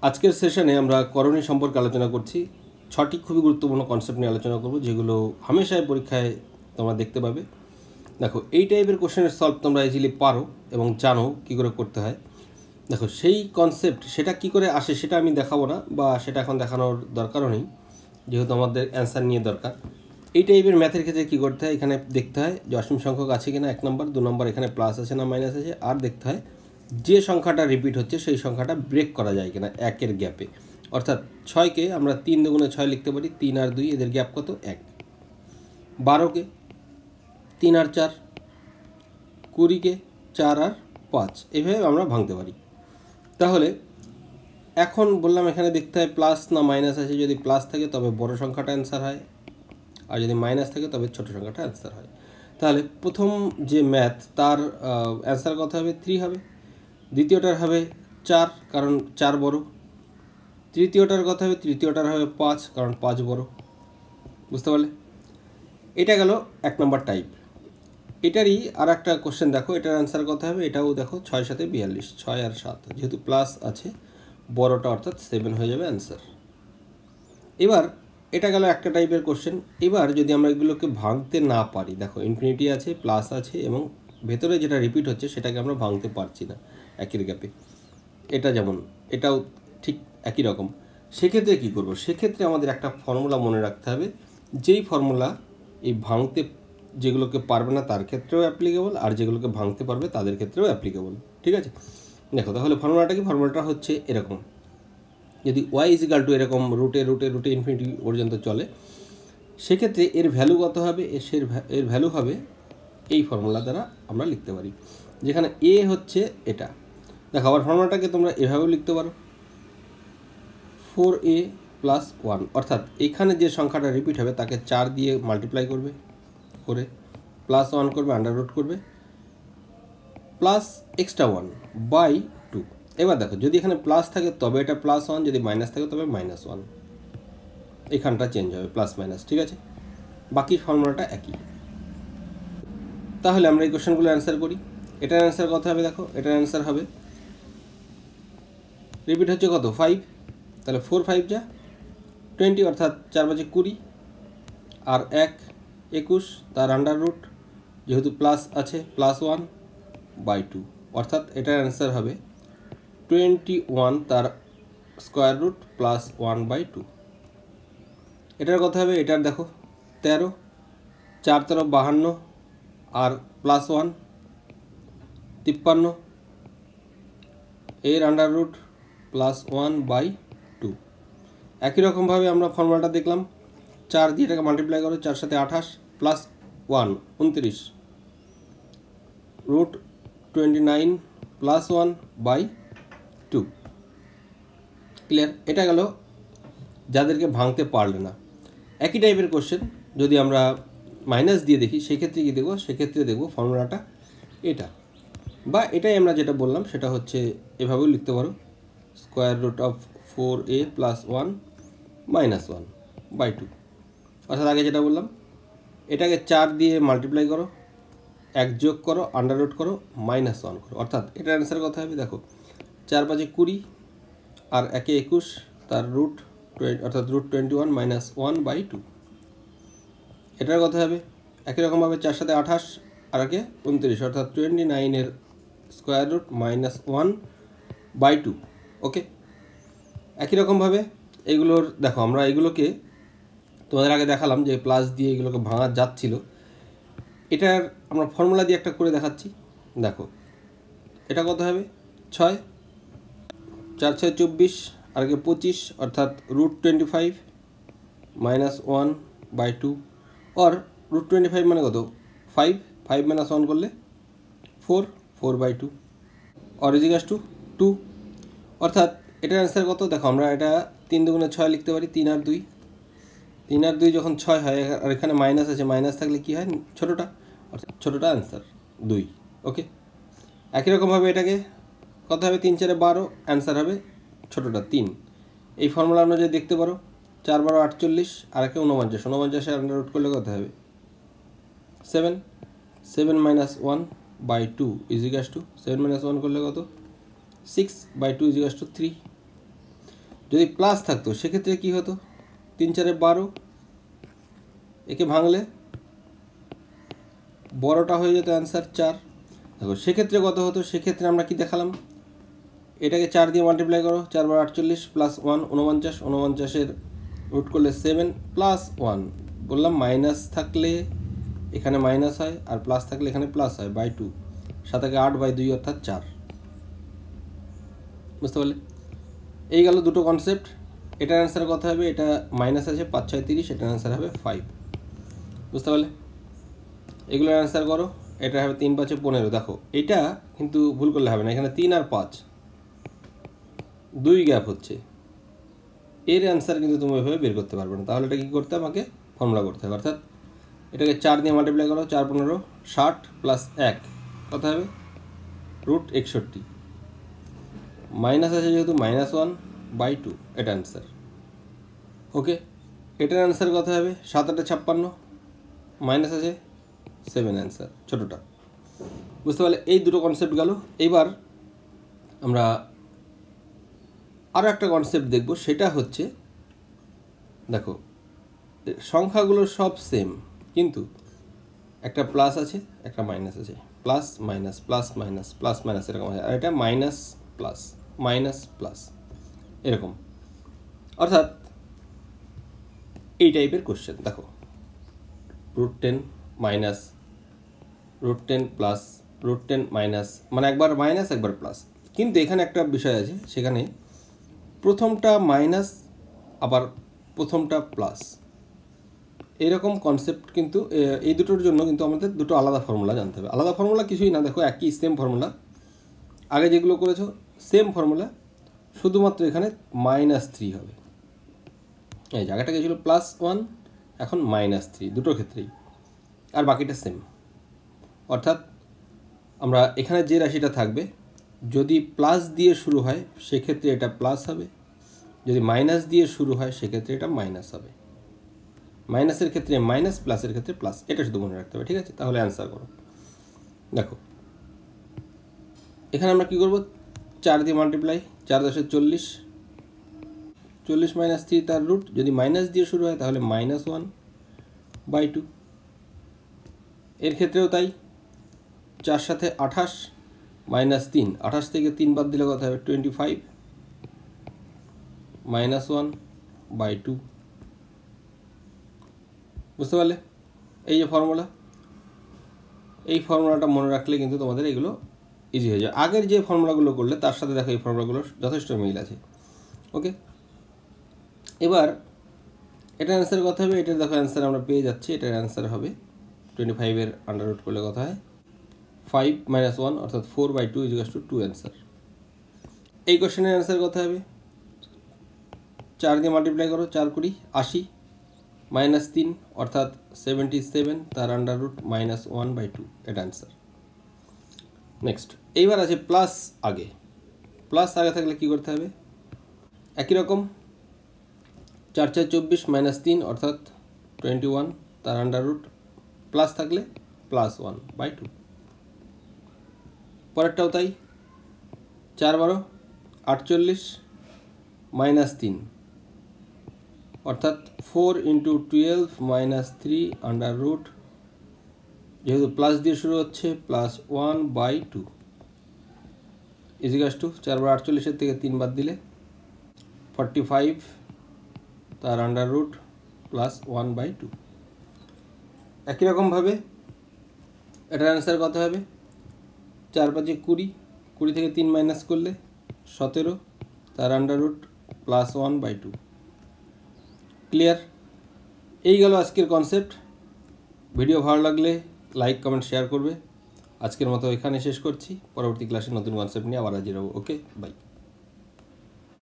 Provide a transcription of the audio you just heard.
আজকের সেশনে আমরা করণী সম্পর্কে আলোচনা করছি। 6টি খুবই গুরুত্বপূর্ণ কনসেপ্ট নিয়ে আলোচনা করব, যেগুলো হামেশাই পরীক্ষায় তোমরা দেখতে পাবে। দেখো, এই টাইপের কোশ্চেনের সলভ তোমরা ইজিলি পারো এবং জানো কী করে করতে হয়। দেখো, সেই কনসেপ্ট সেটা কি করে আসে সেটা আমি দেখাবো না, বা সেটা এখন দেখানোর দরকারও নেই, যেহেতু আমাদের অ্যান্সার নিয়ে দরকার। এই টাইপের ম্যাথের ক্ষেত্রে কী করতে হয়, এখানে দেখতে হয় যে অসীম সংখ্যক আছে কিনা 1 নম্বর, 2 নম্বর এখানে প্লাস আছে না মাইনাস আছে, আর দেখতে হয় যে সংখ্যাটা রিপিট হচ্ছে সেই সংখ্যাটা ব্রেক করা যায় কিনা একের গ্যাপে। অর্থাৎ 6কে আমরা 3 দুগুণে 6 লিখতে পারি, 3 আর 2 এদের গ্যাপ কত 1। 12কে 3 আর 4, 20কে 4 আর 5, এইভাবে আমরা ভাঙতে পারি। তাহলে এখন বললাম এখানে দেখতে হয় প্লাস না মাইনাস আছে। যদি প্লাস থাকে তবে বড় সংখ্যাটা অ্যান্সার হয়, আর যদি মাইনাস থাকে তবে ছোট সংখ্যাটা অ্যান্সার হয়। তাহলে প্রথম যে ম্যাথ তার অ্যান্সার কত হবে 3 হবে। দ্বিতীয়টার হবে 4, কারণ 4 বড়। তৃতীয়টার কথা হবে, তৃতীয়টার হবে 5, কারণ 5 বড়। বুঝতে পারলে? এটা গেল 1 নম্বর টাইপ। এটারই আর একটা কোশ্চেন দেখো, এটার অ্যান্সার কত হবে। এটাও দেখো 6 7 42, 6 আর 7, যেহেতু প্লাস আছে বড়টা অর্থাৎ 7 হয়ে যাবে অ্যান্সার। এবার এটা গেল একটা টাইপের কোশ্চেন। এবার যদি আমরা এগুলোকে ভাঙতে না পারি, দেখো ইনফিনিটি আছে, প্লাস আছে, এবং ভেতরে যেটা রিপিট হচ্ছে সেটাকে আমরা ভাঙতে পারছি না একের গ্যাপে। এটা যেমন, এটাও ঠিক একই রকম। সেক্ষেত্রে কী করব? সেক্ষেত্রে আমাদের একটা ফর্মুলা মনে রাখতে হবে, যেই ফর্মুলা এই ভাঙতে যেগুলোকে পারবে না তার ক্ষেত্রেও অ্যাপ্লিকেবল, আর যেগুলোকে ভাঙতে পারবে তাদের ক্ষেত্রেও অ্যাপ্লিকেবল। ঠিক আছে? দেখো তাহলে ফর্মুলাটা কি? ফর্মুলাটা হচ্ছে এরকম। যদি ওয়াই ইজিক্যাল টু এরকম রুটে রুটে রুটে ইনফিনিটি পর্যন্ত চলে, সেক্ষেত্রে এর ভ্যালু কত হবে? এর ভ্যালু হবে এই ফর্মুলা দ্বারা আমরা লিখতে পারি, যেখানে এ হচ্ছে এটা। দেখো, আবার ফর্মুলাটাকে তোমরা এভাবেও লিখতে পারো, 4a + 1, অর্থাৎ এখানে যে সংখ্যাটা রিপিট হবে তাকে 4 দিয়ে মাল্টিপ্লাই করবে, করে +1 করবে, আন্ডাররুট করবে, প্লাস এক্সট্রা 1/2। এবার দেখো, যদি এখানে প্লাস থাকে তবে এটা +1, যদি মাইনাস থাকে তবে -1। এখানটা চেঞ্জ হবে প্লাস মাইনাস। ঠিক আছে? বাকি ফর্মুলাটা একই। তাহলে আমরা এই কোশ্চেনগুলো অ্যান্সার করি। এটার অ্যান্সার কত হবে? দেখো, এটার অ্যান্সার হবে, রিপিট হচ্ছে কত 5, তাহলে 4 5 যা 20, অর্থাৎ 4 5 20, আর 1 21, তার আন্ডাররুট, যেহেতু প্লাস আছে +1/2, অর্থাৎ এটার অ্যান্সার হবে 21, তার স্কোয়ার রুট +1/2। এটার কথা হবে, এটার দেখো 13, 4 13 52, আর +1 53, এর আন্ডাররুট +1/2। একই রকমভাবে আমরা ফর্মুলাটা দেখলাম, 4 দিয়ে এটাকে মাল্টিপ্লাই করো, 4 সাথে 28, +1 29, √29 +1/2। ক্লিয়ার? এটা গেল যাদেরকে ভাঙতে পারলে না। একই টাইপের কোশ্চেন যদি আমরা মাইনাস দিয়ে দেখি, সেক্ষেত্রে কী দেখব? সেক্ষেত্রে দেখব ফর্মুলাটা এটা, বা এটাই আমরা যেটা বললাম সেটা হচ্ছে এভাবেও লিখতে পারো, √4a + 1 - 1/2। অর্থাৎ আগে যেটা বললাম, এটাকে 4 দিয়ে মাল্টিপ্লাই করো, 1 যোগ করো, আন্ডাররুট করো, -1 করো, অর্থাৎ এটার অ্যান্সার কথা হবে, দেখো 4 5 20, আর 1 21, তার রুট অর্থাৎ √21 - 1/2। এটার কথা হবে একই রকমভাবে 4 সাথে 28, আর 1 29, অর্থাৎ 29 এর স্কোয়ার রুট -1/2। ওকে? একই রকমভাবে এইগুলোর দেখো, আমরা এগুলোকে তোমাদের আগে দেখালাম যে প্লাস দিয়ে এগুলোকে ভাঙা যাচ্ছিল। এটার আমরা ফর্মুলা দিয়ে একটা করে দেখাচ্ছি। দেখো, এটা কত হবে? 6, 4 6 24, আর 25, অর্থাৎ √25 - 1/2, or √25 মানে কত 5, 5 - 1 করলে 4/2, or = 2। অর্থাৎ এটার অ্যান্সার কত? দেখো, আমরা এটা 3 দুগুণে 6 লিখতে পারি, 3 আর 2, 3 আর 2 যখন 6 হয়, আর এখানে মাইনাস আছে, মাইনাস থাকলে কী হয়? ছোটোটা, অর্থাৎ ছোটোটা অ্যান্সার 2। ওকে? একই রকমভাবে এটাকে কত হবে? 3 4 12, অ্যান্সার হবে ছোটোটা 3। এই ফর্মুলা অনুযায়ী দেখতে পারো, 4 12 48, আর 1 49, 49 আন্ডাররুট করলে কত হবে? 7, 7 - 1/2 = 7 - 1 করলে কত? 6/2 = 3। যদি প্লাস থাকতো সেক্ষেত্রে কী হতো, 3 4 12, একে ভাঙলে বড়টা হয়ে যেত অ্যান্সার 4। দেখো সেক্ষেত্রে কত হতো, সেক্ষেত্রে আমরা কি দেখালাম, এটাকে 4 দিয়ে মাল্টিপ্লাই করো, 4 বার 48 প্লাস 1 49, 49-এর রুট করলে 7 প্লাস 1, বললাম মাইনাস থাকলে এখানে মাইনাস হয় আর প্লাস থাকলে এখানে প্লাস হয়, বাই 2, 7 8 বাই 2 অর্থাৎ 4। বুঝতে পারলে? এই গেল দুটো কনসেপ্ট। এটার অ্যান্সার কত হবে, এটা মাইনাস আছে 5 6 30, এটার অ্যান্সার হবে 5। বুঝতে পারলে? এগুলোর অ্যান্সার করো, এটা হবে 3 5 15। দেখো এটা কিন্তু ভুল করলে হবে না, এখানে 3 আর 5 2 গ্যাপ হচ্ছে, এর অ্যান্সার কিন্তু তুমি ওইভাবে বের করতে পারবে না। তাহলে এটা কী করতে আমাকে ফর্মুলা করতে হবে, অর্থাৎ এটাকে 4 দিয়ে মাল্টিপ্লাই করো, 4 15 60 প্লাস 1 কত হবে রুট 61, মাইনাস আছে যেহেতু -1 বাই 2, এটা অ্যান্সার। ওকে, এটার অ্যান্সার কত হবে 7 8 56, মাইনাস আছে 7, অ্যান্সার ছোটোটা। বুঝতে পারলে? এই দুটো কনসেপ্ট গেল। এইবার আমরা আরও একটা কনসেপ্ট দেখব, সেটা হচ্ছে দেখো সংখ্যাগুলো সব সেম, কিন্তু একটা প্লাস আছে একটা মাইনাস আছে, plus minus plus minus plus minus এরকম আছে, আর এটা মাইনাস প্লাস এরকম, অর্থাৎ এই টাইপের কোশ্চেন। দেখো √10 মাইনাস √10 প্লাস √10 মাইনাস, মানে একবার মাইনাস একবার প্লাস, কিন্তু এখানে একটা বিষয় আছে, সেখানে প্রথমটা মাইনাস আবার প্রথমটা প্লাস, এইরকম কনসেপ্ট। কিন্তু এই দুটোর জন্য কিন্তু আমাদের দুটো আলাদা ফর্মুলা জানতে হবে। আলাদা ফর্মুলা কিছুই না, দেখো একই সেম ফর্মুলা, আগে যেগুলো করেছো সেম ফর্মুলা, শুধুমাত্র এখানে -3 হবে। এই জায়গাটা গেছিলো +1, এখন -3, দুটোর ক্ষেত্রেই, আর বাকিটা সেম। অর্থাৎ আমরা এখানে যে রাশিটা থাকবে, যদি প্লাস দিয়ে শুরু হয় সেক্ষেত্রে এটা প্লাস হবে, যদি মাইনাস দিয়ে শুরু হয় সেক্ষেত্রে এটা মাইনাস হবে। মাইনাসের ক্ষেত্রে মাইনাস, প্লাসের ক্ষেত্রে প্লাস, এটা শুধু মনে রাখতে হবে। ঠিক আছে, তাহলে অ্যান্সার করো। দেখো এখানে আমরা কী করবো, 4 দিয়ে মাল্টিপ্লাই, 4 10 40, 40 - 3 তার রুট, যদি মাইনাস দিয়ে শুরু হয় তাহলে -1 বাই 2, এর ক্ষেত্রেও তাই, 4 সাথে 28 -3, 28 থেকে 3 বাদ দিলে কত হবে 25 -1 বাই 2। বুঝতে পারলে? এই যে ফর্মুলা, এই ফর্মুলাটা মনে রাখলে কিন্তু তোমাদের এগুলো ইজি হয়ে যায়। আগের যে ফর্মুলাগুলো করলে তার সাথে দেখো এই ফর্মুলাগুলোর যথেষ্ট মিল আছে। ওকে, এবার এটার অ্যান্সার কত হবে, এটার দেখো অ্যান্সার আমরা পেয়ে যাচ্ছি। এটার অ্যান্সার হবে 25-এর আন্ডার রুট করলে কথা হয় 5 - 1, অর্থাৎ 4/2 = 2 অ্যান্সার। এই কোশ্চেনের অ্যান্সার কত হবে, 4 দিয়ে মাল্টিপ্লাই করো, 4 20 80, -3 অর্থাৎ 77, তার আন্ডার রুট -1/2, এটা অ্যান্সার। নেক্সট, এইবার আছে প্লাস আগে। প্লাস আগে থাকলে কি করতে হবে, একই রকম 4 4 24 -3 অর্থাৎ 21, তার আন্ডার রুট, প্লাস থাকলে +1/2। পরেরটাও তাই, 4 12 48 -3 অর্থাৎ 4 × 12 - 3 আন্ডার রুট, যেহেতু প্লাস দিয়ে শুরু হচ্ছে +1/2 = 4 বার 48-এর থেকে 3 বাদ দিলে 45, তার আন্ডার রুট +1/2। একই রকমভাবে এটার অ্যান্সার কত হবে, 4 5 20, 20 থেকে 3 মাইনাস করলে 17, তার আন্ডার রুট +1/2। ক্লিয়ার? এই গেল আজকের কনসেপ্ট। ভিডিও ভালো লাগলে লাইক কমেন্ট শেয়ার করবে। আজকের মতো এখানে শেষ করছি, পরবর্তী ক্লাসে নতুন কনসেপ্ট নিয়ে আবার হাজির হব। ওকে, বাই।